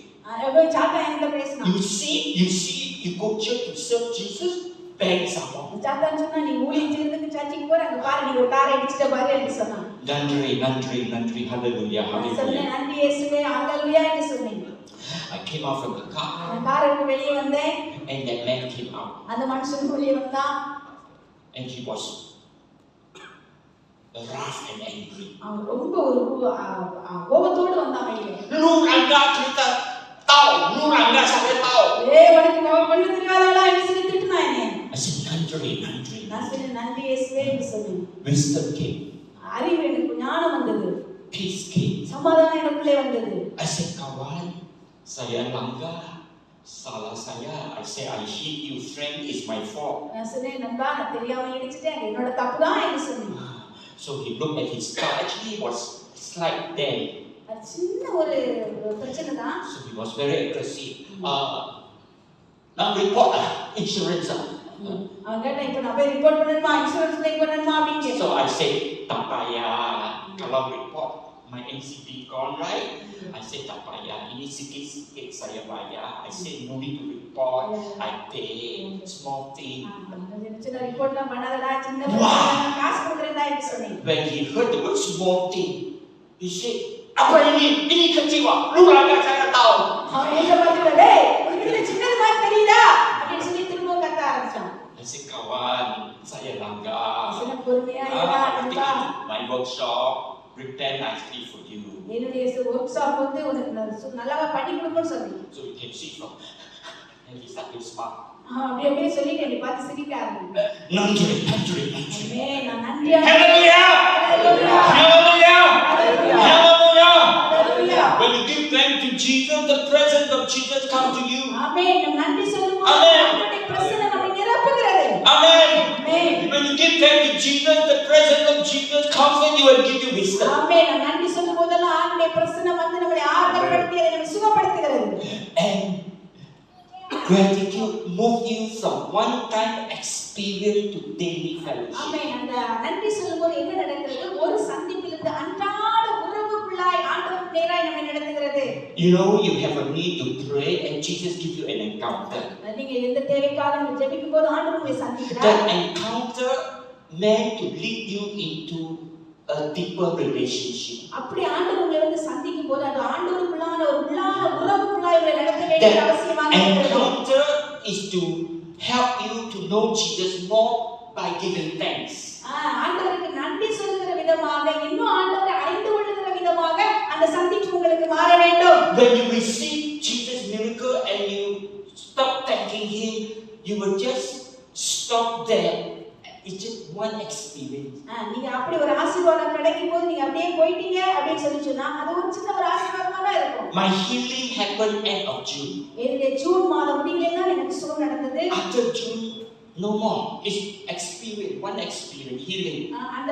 அவன் சாத்தான் என்கிட்ட பேசினான். You see, you go church to serve Jesus, bang someone. சாத்தான் சொன்னா நீ ஊழியம் செய்யறதுக்கு சர்ச்சுக்கு போற, அங்க பாரு நீ ஒரு காரை இடிச்சிட்ட பாரு என்று சொன்னான். Nandri, hallelujah, சொன்னேன் hallelujah. நன்றி இயேசுவே ஹalleluya என்று சொன்னேன். I came out from the car நான் காரை விட்டு வெளியே வந்தேன். and that man came out அந்த மனுஷன் வெளியே வந்தான். and he was rough and angry. அவன் ரொம்ப ஒரு கோபத்தோடு வந்தான் வெளியே. Lu anda cerita tahu, lu anda sampai tahu. உனக்கு பண்ண தெரியாதடா என்று சொல்லி திட்டுனான் என்னை. I said nandri. நான் சொன்னேன் நன்றி இயேசுவே என்று சொன்னேன். Wisdom came, அறிவு எனக்கு ஞானம் வந்தது. peace came. சமாதானம் எனக்குள்ளே வந்தது. I said kawan, saya langgar, salah saya. I said I hit you, friend, it's my fault. நான் சொன்னேன் நண்பா நான் தெரியாம இடிச்சிட்டேன், என்னோட தப்பு தான் என்று சொன்னேன். So he looked at his car. Actually, it was slight dent. அது சின்ன ஒரு பிரச்சனை தான். So he was very aggressive. Now report insurance. அவன் கேட்டான் இப்போ நான் போய் ரிப்போர்ட் பண்ணணுமா, இன்சூரன்ஸ் கிளைம் பண்ணணுமா அப்படின்னு. So I said tak payah. Kalau report my NCP gone, right? I said tak payah. Ini sikit-sikit saya bayar. I said no need to report. I pay small thing. சின்ன ரிப்போர்ட்லாம் பண்ணாதடா, சின்ன காசு கொடுக்குறேன்டா என்று சொன்னேன். When he heard the word small thing, he said, apa ini? Ini kecil. Lu langgar saya tahu. அவன் என்ன பார்த்துட்டு டேய் உனக்கு இது சின்னது மாதிரி தெரியுதா அப்படின்னு சொல்லி திரும்ப கத்த ஆரம்பிச்சான். I said kawan, saya langgar. சின்ன பொறுமையா இருந்தா நண்பா. My workshop prepare nicely for you. என்னுடைய ஒர்க் ஷாப் வந்து உனக்கு நல்லாவா பண்ணி கொடுப்பேன்னு சொன்னேன். So you can see from. And he started to smile. அப்படியே சொல்லிட்டு என்னை பார்த்து சிரிக்க ஆரம்பிச்சான். Nandri. நான் நன்றியா Hallelujah. When you give thanks to Jesus, the presence of Jesus comes to you. ஆமென். நாம் நன்றி சொல்லும்போது அவருடைய பிரசன்னம் நம்மை நிரப்புகிறது. Amen. Amen. When you give thanks to Jesus, the presence of Jesus comes in you and give you wisdom. ஆமென். நாம் நன்றி சொல்லும்போதெல்லாம் அவருடைய பிரசன்னம் வந்து நம்மை ஆறுதல்படுத்தி நம்மை சுகப்படுத்துகிறது. And gratitude moves you from one-time experience to daily fellowship. ஆமென். அந்த நன்றி சொல்லும்போது என்ன நடக்கிறது? ஒரு சந்திப்பிலிருந்து அன்றாட உறவுக்குள்ளாய் ஆண்டவர் நேராய் நம்மை நடத்துகிறது. You know you have a need to pray and Jesus gives you an encounter. நீங்க எந்த தேவைக்காக நீங்க ஜெபிக்கும்போது ஆண்டவர் உங்களை சந்திக்கிறார். That encounter meant to lead you into a deeper relationship. அப்படி ஆண்டவர் உங்களை வந்து சந்திக்கும்போது அது ஆண்டவருக்குள்ளான ஒரு உள்ளான உறவுக்குள்ளாய் உங்களை நடத்த வேண்டிய அவசியமாக இருக்கிறது. Encounter is to help you to know Jesus more by by giving thanks. ஆண்டவருக்கு நன்றி சொல்லுகிற விதமாக இன்னும் ஆண்டவரை அறிந்து கொள்ளுகிற விதமாக அந்த சந்திப்பு உங்களுக்கு மாற வேண்டும். When you receive Jesus' miracle and you stop thanking Him, you will just stop there. It's just one experience. நீங்க அப்படி ஒரு ஆசீர்வாதம் கிடைக்கும் போது நீங்க அப்படியே போயிட்டீங்க அப்படின்னு சொல்லி சொன்னா அது ஒரு சின்ன ஒரு ஆசீர்வாதமா தான் இருக்கும். My healing happened end of June. இந்த ஜூன் மாதம் முடியல தான் எனக்கு சுகம் நடந்தது. After June, no more. It's experience, one experience, healing. அந்த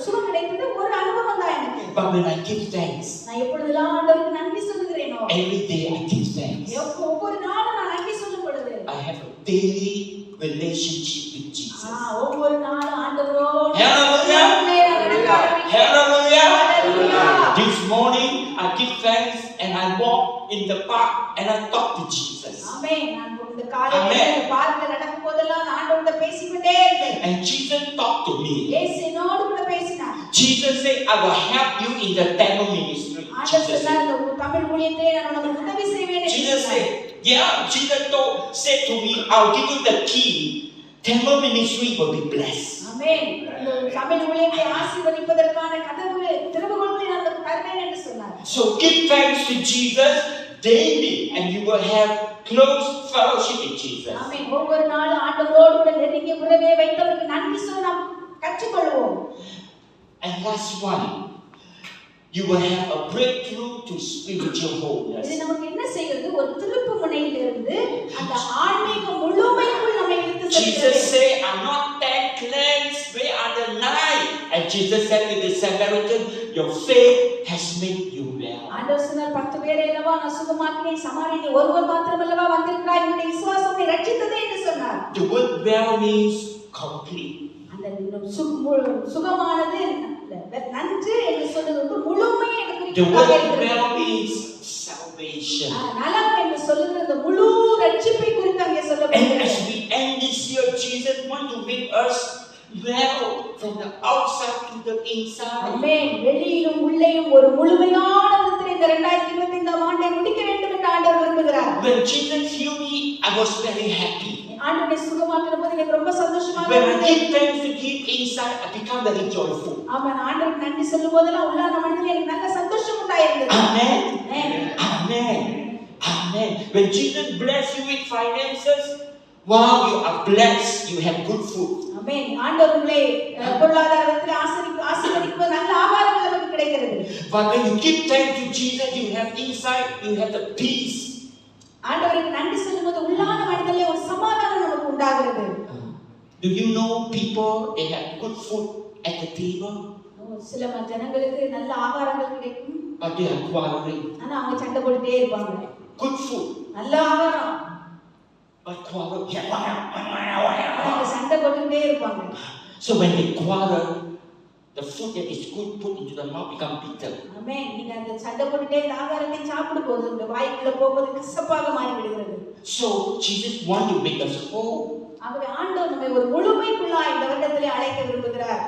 சுகம் கிடைத்தது ஒரு அனுபவம் தான் எனக்கு. But when I give thanks, நான் எப்பொழுதெல்லாம் ஆண்டவருக்கு நன்றி சொல்லுகிறேனோ, every day I give thanks. ஒவ்வொரு நாளும் நான் நன்றி சொல்லும் பொழுது, I have a daily relationship with Jesus. ஒவ்வொரு நாளும் ஆண்டவரோடு Hallelujah. This morning I give thanks and I walk in the park and I talk to Jesus. Amen. நான் இந்த காலையில பார்க்ல நடக்கும் போதெல்லாம் ஆண்டவரோட பேசிக்கிட்டே இருந்தேன். And Jesus talked to me. இயேசு என்னோடு கூட பேசினார். Jesus said, I will help you in the Tamil ministry. ஆண்டவர் சொன்னார் தமிழ் ஊழியத்திலே நான் உனக்கு உதவி செய்வேன் என்று Jesus said, yeah, Jesus said to me, I'll give you the key. Tamil ministry will be blessed. Amen. Tamil ஊழியத்தை ஆசீர்வதிப்பதற்கான கதவு திறவுகோல்களை நான் தருவேன் என்று சொன்னார். So give thanks to Jesus daily and you will have close fellowship with Jesus. Amen. ஒவ்வொரு நாளும் ஆண்டவரோடு கூட நெருங்கிய உறவை வைத்தவருக்கு நன்றி சொல்ல நாம் கற்றுக்கொள்வோம். And last one, you will have a breakthrough to spiritual wholeness. இது நமக்கு என்ன செய்கிறது? ஒரு திருப்பு முனையிலிருந்து அந்த ஆன்மீக முழுமைக்குள் நம்மை இழுத்து செல்கிறது. Jesus said, I'm not 10 cleansed, where are the 9? And Jesus said to the Samaritan, your faith has made you well. ஆண்டவர் சொன்னார் 10 பேரை அல்லவா நான் சுகமாக்கினேன், சமாரியனை ஒருவர் மாத்திரமல்லவா வந்திருக்கிறாய், உன்னுடைய விசுவாசம் உன்னை ரட்சித்ததே என்று சொன்னார். The word well means complete. அந்த சுகமானது நன்று என்று சொல்வது முழுமை என்று The word குறிக்கிறது. well means salvation. நலம் என்று சொல்லுகிறது முழு ரட்சிப்பை குறித்து அங்கே And சொல்லப்படுகிறது. as we end this year, Jesus wants to make us well from the outside to the inside. ஆமென். வெளியிலும் உள்ளேயும் ஒரு முழுமையான விதத்தில் இந்த 2025 ஆண்டை முடிக்க வேண்டும் என்று ஆண்டவர் விரும்புகிறார். When Jesus healed me, I was very happy. ஆண்டவரை சுகமாக்கின போது எனக்கு ரொம்ப சந்தோஷமாக When I இருந்தது. give thanks to Him inside, I become very joyful. ஆமென். ஆண்டவருக்கு நன்றி சொல்லும் போதெல்லாம் உள்ளான மனதில் எனக்கு நல்ல சந்தோஷம் உண்டாயிருந்தது. Amen. Amen. Amen. Amen. When Jesus bless you with finances, while you are blessed, you have good food. ஆமென். ஆண்டவர் உங்களை பொருளாதாரத்தில் ஆசீர்வதிக்கும் நல்ல ஆகாரங்கள் நமக்கு கிடைக்கிறது. But when you give thanks to Jesus, you have inside, you have the peace. ஆண்டவருக்கு நன்றி சொல்லும்போது உள்ளான மனதிலே ஒரு சமாதானம் நமக்கு உண்டாகிறது. Do you know people they have good food at the table, சில ஜனங்களுக்கு நல்ல ஆகாரங்கள் கிடைக்கும், but they are quarreling. ஆனா அவங்க சண்டை போட்டுட்டே இருப்பாங்க. Good food, நல்ல ஆகாரம், but quarrel. அவங்க சண்டை போட்டுட்டே இருப்பாங்க. So when they quarrel, the food that is good put into the mouth become bitter. ஆமென். நீங்க அந்த சண்டை போட்டுட்டே இந்த ஆகாரத்தை சாப்பிடும் போது உங்க வாய்க்குள்ள போகும்போது கசப்பாக மாறி விடுகிறது. So Jesus wants to make us whole. ஆகவே ஆண்டவர் நம்மை ஒரு முழுமைக்குள்ளாய் இந்த வருடத்திலே அழைக்க விரும்புகிறார்.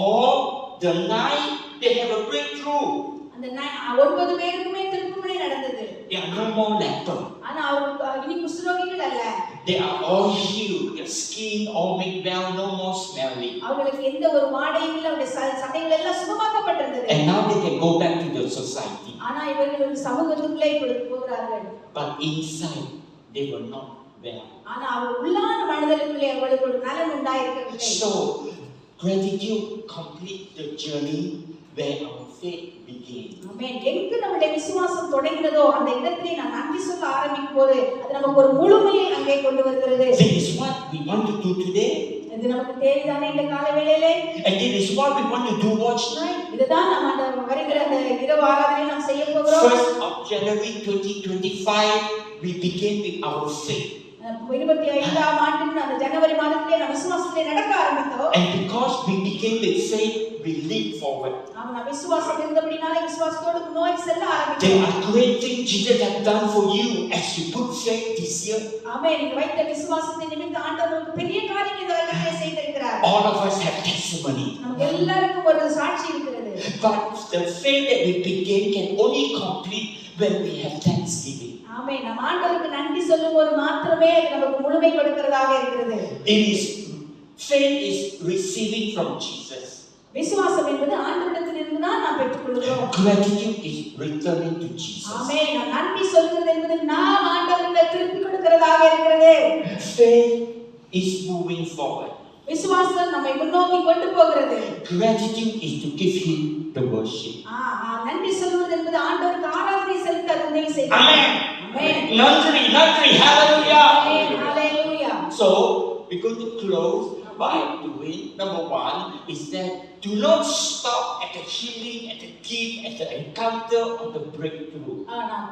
All the 9 they have a breakthrough. அந்த 9 பேருக்குமே திருப்புமுனை நடந்தது. They are no more leper. ஆனா அவங்க இனி குஷ்டரோகிகள் அல்ல. They are all healed. Their skin all made well, no more smelling. அவங்களுக்கு எந்த ஒரு வாடையும் இல்ல, அவருடைய சதைகள் எல்லாம் சுகமாக்கப்பட்டிருந்தது. And now they can go back to the society. ஆனா இவர்கள் சமூகத்துக்குள்ளே போகிறார்கள். But inside they were not well. ஆனா அவர் உள்ளான மனதிற்குள்ளே அவர்களுக்கு ஒரு நலன் உண்டாயிருக்கவில்லை. So gratitude complete the journey where our faith began. ஆமென். எங்கு நம்முடைய விசுவாசம் தொடங்கினதோ அந்த இடத்திலே நாம் நன்றி சொல்ல ஆரம்பிக்கும் போது அது நமக்கு ஒரு முழுமையை அங்கே கொண்டு வருகிறது. This is what we want to do today. இது நமக்கு தேவைதானே இந்த கால வேளையிலே? And this is what we want to do watch night. இதுதான் நம்ம அந்த வருகிற அந்த இரவு ஆராதனை நாம் செய்ய போகிறோம். 1st of January 2025 we begin with our faith. 25ஆம் ஆண்டின் அந்த ஜனவரி மாதத்திலே நாம் விசுவாசத்திலே நடக்க ஆரம்பித்தோம். And because we begin with faith, we leap forward. நாம் விசுவாசம் இருந்தபடினாலே விசுவாசத்தோடு முன்னோக்கி செல்ல ஆரம்பித்தோம். There are great things Jesus has done for you as you put faith this year. ஆமென். நீங்க வைத்த விசுவாசத்தின் நிமித்தம் ஆண்டவர் உங்களுக்கு பெரிய காரியங்களை இந்த வருடத்திலே செய்திருக்கிறார். All of us have testimony. நமக்கு எல்லாருக்கும் ஒரு சாட்சி இருக்கிறது. But the faith that we begin can only complete when we have thanksgiving. ஆமென். நாம் ஆண்டவருக்கு நன்றி சொல்லும்போது மாத்திரமே அது நமக்கு முழுமை கொடுக்கிறதாக இருக்கிறது. It is Faith is receiving from Jesus. விசுவாசம் என்பது ஆண்டவரிடத்திலிருந்து தான் நாம் பெற்றுக்கொள்கிறோம். Gratitude is returning to Jesus. ஆமென். நாம் நன்றி சொல்கிறது என்பது நாம் ஆண்டவருக்கு திருப்பி கொடுக்கிறதாக இருக்கிறது. Faith is moving forward. விசுவாசம் நம்மை முன்னோக்கி கொண்டு போகிறது. Gratitude is to give him the worship. நன்றி சொல்வது என்பது ஆண்டவருக்கு ஆராதனை செலுத்த உதவி செய்கிறது. Amen. Amen. Nandri, hallelujah. Amen. Hallelujah. So we're going to close by doing number one is that do not stop at the healing, at the gift, at the encounter of the breakthrough.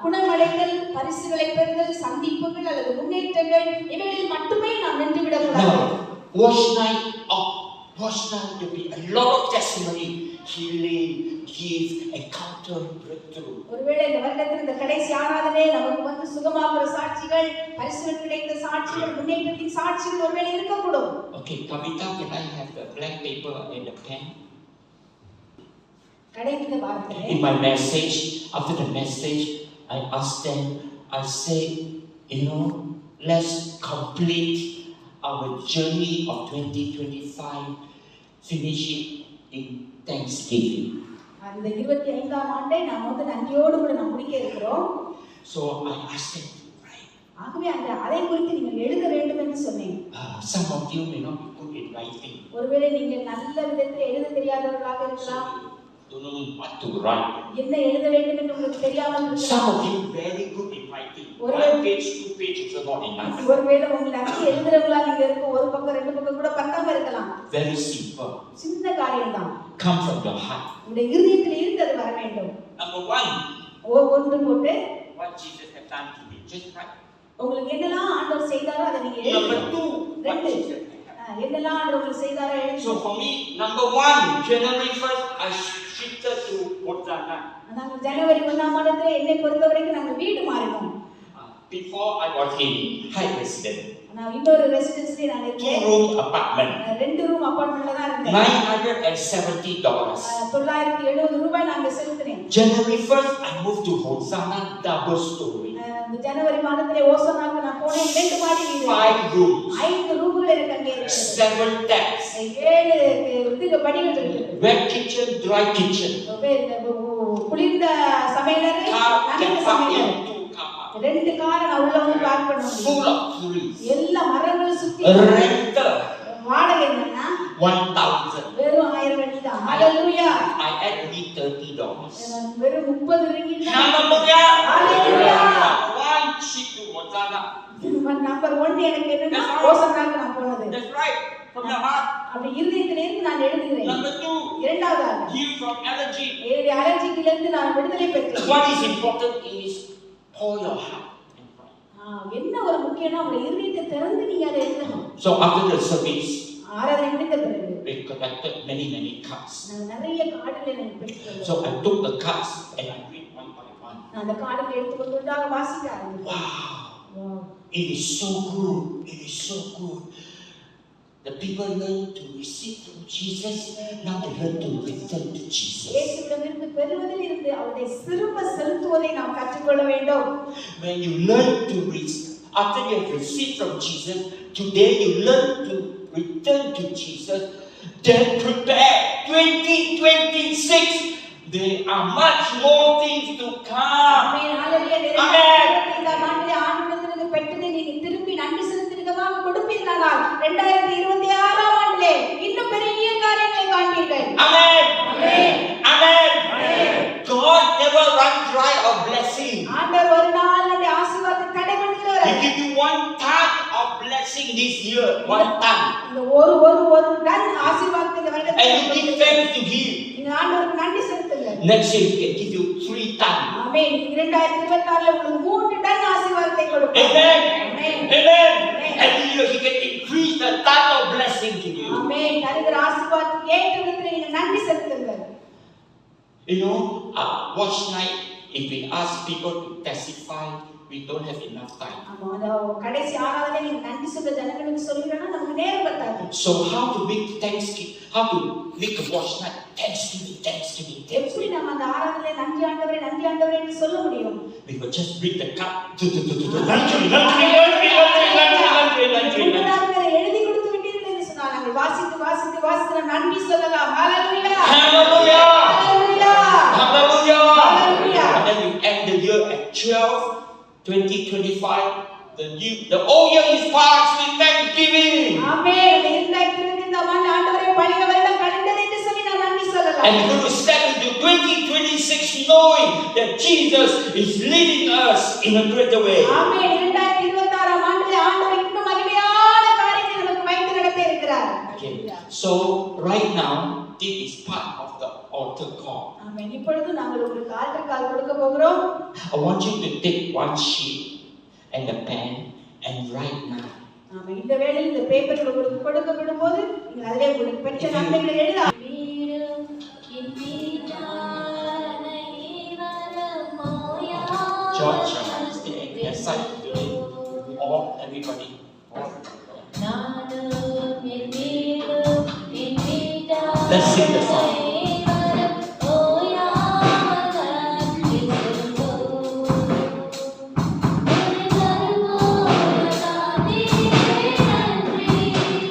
குணமடைதல், பரிசுகளை பெறுதல், சந்திப்புகள் அல்லது முன்னேற்றங்கள் இவைகளில் மட்டுமே நாம் நின்று விடக்கூடாது. Watch night will be a lot of testimony, healing, gift, encounter, breakthrough. ஒருவேளை இந்த வருடத்தில் இந்த கடைசி ஆராதனை நமக்கு வந்து சுகமாக்குற சாட்சிகள், பரிசுகள் கிடைத்த சாட்சிகள், முன்னேற்றத்தின் சாட்சிகள் ஒருவேளை இருக்கக்கூடும். Okay, Kavita, can I have the blank paper and the pen? கடைசி வார்த்தை. In my message, after the message, I asked them, I said, let's complete our journey of 2025, finish it in Thanksgiving. அந்த 25ஆம் ஆண்டை நாம் வந்து நன்றியோடு கூட நாம் முடிக்க இருக்கிறோம். So I asked them to write. ஆகவே அதை குறித்து நீங்கள் எழுத வேண்டும் என்று சொன்னேன். Some of you may not be good in writing. ஒருவேளை நீங்கள் நல்ல விதத்தில் எழுத தெரியாதவர்களாக இருக்கலாம். Don't know what to write. என்ன எழுத வேண்டும் என்று உங்களுக்கு தெரியாமல் இருக்கலாம். Some of you very good in writing. One page, 2 pages are not enough. ஒருவேளை உங்களுக்கு எழுதுறவங்களா நீங்க இருக்க ஒரு பக்கம் ரெண்டு பக்கம் கூட பத்தாம இருக்கலாம். Very simple. சின்ன காரியம் தான். Come from your heart. உங்களுடைய இதயத்தில் இருந்து அது வர வேண்டும். Number one. ஒன்று போட்டு what Jesus has done to me. Just write. உங்களுக்கு என்னெல்லாம் ஆண்டவர் செய்தாரோ அதை நீங்க எழுதுங்க. Number two. What Jesus has done. என்னெல்லாம் ஆண்டவர் செய்தாரோ எழுதுங்க. So for me, number one, January 1st, I shifted to Hosanna. நாங்கள் ஜனவரி 1ஆம் மாதத்துல என்னை பொறுத்தவரைக்கும் நாங்கள் வீடு மாறினோம். Before I was in high residence. நான் இன்னொரு ரெசிடென்சில நான் இருக்கேன். 2 room apartment. 2 ரூம் அபார்ட்மெண்ட்ல தான் இருந்தேன். $970. $970 நாங்க செலுத்தினேன். January 1st I moved to Hosanna double story. ஜனவரி மாதத்திலே ஓசானாக்கு நான் போனேன் 2 மாடி வீடு. 5 rooms. 5 ரூம்கள் எனக்கு அங்கே இருக்கு. 7 taps. 7 படிகள் இருக்கு. Wet kitchen, dry kitchen. குளிர்ந்த சமையலறை, நனைந்த சமையலறை. 2 காரை நான் உள்ள வந்து பார்க் பண்ண முடியும். Full of trees. எல்லா மரங்களும் சுத்தி. Rental. வாடகை என்னன்னா 1000. வெறும் 1000 வெள்ளி தான். ஹalleluya. I had only $30. வெறும் 30 ரிங்கிட் தான். Hallelujah. Hallelujah. One ship to Hosanna. Number 1 எனக்கு என்னன்னா ஓசானாக்கு நான் போனது. That's right. From your heart. அப்படி இருதயத்திலே இருந்து நான் எழுதுகிறேன். Number 2. இரண்டாவதாக heal from allergy. என்னுடைய அலர்ஜியில இருந்து நான் விடுதலை பெற்றேன். What is important is pour your heart and pray. என்ன ஒரு முக்கியம்னா உங்க இதயத்தை திறந்து நீங்க அதை எழுதணும். So after the service, ஆராதனை முடிந்த பிறகு we collected many cards. நான் நிறைய கார்டுகளை நான் பெற்றேன். So I took the cards and I read one by one. நான் அந்த கார்டுகளை எடுத்துக்கொண்டாக வாசிக்க ஆரம்பித்தேன். Wow. It is so good. It is so good. The people learn to receive from Jesus. Now they learn to return to Jesus. இயேசுவிடமிருந்து பெறுவதில் இருந்து அவரை திரும்ப செலுத்துவதை நாம் கற்றுக்கொள்ள வேண்டும். When you learn to after you have received from Jesus, today you learn to return to Jesus. Then prepare 2026. There are much more things to come. Amen. Hallelujah. Amen. இந்த ஆண்டிலே ஆண்டவரிடமிருந்து பெற்றதை நீங்க திரும்பி நன்றி செலுத்துவதற்காக கொடுப்பீர்களானால் 2026ஆம் ஆண்டிலே இன்னும் பெரிய காரியங்களை காண்பீர்கள். Amen. Amen. Amen. God never run dry of blessing. ஆண்டவர் ஒரு நாள் நம்முடைய ஆசீர்வாதத்தை தடை பண்ணுகிறவர். He give you 1 ton of blessing this year. 1 ton. இந்த ஒரு டன் ஆசீர்வாதத்தை இந்த வருடத்தில் And you give thanks to Him. இந்த ஆண்டவருக்கு நன்றி செலுத்துங்க. Next year He can give you 3 ton. ஆமென். 2026ல உங்களுக்கு 3 டன் ஆசீர்வாதத்தை கொடுப்பார். Amen. Amen. Amen. Every year He can increase the ton of blessing to you. ஆமென். தருகிற ஆசீர்வாதத்துக்கு ஏற்ற விதத்தில் நீங்க நன்றி செலுத்துங்க. Watch night, if we ask people to testify, we don't have enough time. கடைசி ஆராதனை நீங்க நன்றி சொல்ற ஜனங்களுக்கு சொல்லுறேன்னா நமக்கு நேரம் பத்தாது. So how to make Thanksgiving, how to make a watch night Thanksgiving. எப்படி நம்ம அந்த ஆராதனை நன்றி ஆண்டவரே என்று சொல்ல முடியும்? We will just read the card. நன்றி. எழுதி கொடுத்து விட்டீர்கள் என்று சொன்னால் நாங்கள் வாசித்து நன்றி சொல்லலாம். ஹalleluya. Hallelujah. Hallelujah. Hallelujah. Hallelujah. And then we end the year at 12/2025. The old year is past with thanksgiving. ஆமென். 2025 ஆண்டு ஆண்டவரே பழைய வருடம் கழிந்தது என்று சொல்லி நாம் நன்றி சொல்லலாம். And we're going to step into 2026 knowing that Jesus is leading us in a greater way. ஆமென். 2026 ஆண்டிலே ஆண்டவர் இன்னும் மகிமையான காரியங்களை நமக்கு வைத்து நடத்த இருக்கிறார். Okay. So right now, this is part of the altar call. ஆமென். இப்பொழுது நாங்கள் உங்களுக்கு ஆல்டர் கால் கொடுக்க போகிறோம். I want you to take one sheet and a pen and write now. ஆமென். இந்த வேளையில் இந்த பேப்பர் உங்களுக்கு கொடுக்கப்படும் போது நீங்கள் அதிலே உங்களுக்கு பெற்ற நன்மைகளை எழுத George, stay at their side today. All, everybody. Let's sing the song.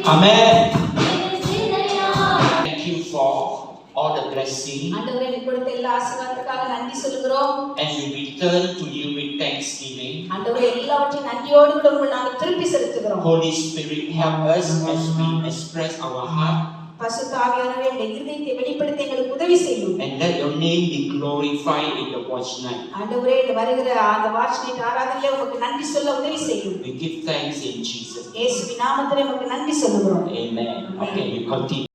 Amen. Thank you for all the blessing. ஆண்டவரே எனக்கு கொடுத்த எல்லா ஆசீர்வாதத்துக்காக நன்றி சொல்கிறோம். And we return to you with thanksgiving. ஆண்டவரே எல்லாவற்றையும் நன்றியோடு கூட உங்களுக்கு நாங்கள் திருப்பி செலுத்துகிறோம். Holy Spirit, help us as we express our heart. பரிசுத்த ஆவியானவரே உம்முடைய இதயத்தை வெளிப்படுத்த எங்களுக்கு உதவி செய்யும். And let your name be glorified in the watch night. ஆண்டவரே இந்த வருகிற அந்த வாட்ச் நைட் ஆராதனையிலே உங்களுக்கு நன்றி சொல்ல உதவி செய்யும். We give thanks in Jesus. இயேசுவின் நாமத்திலே உங்களுக்கு நன்றி சொல்லுகிறோம். Amen. Okay, we continue.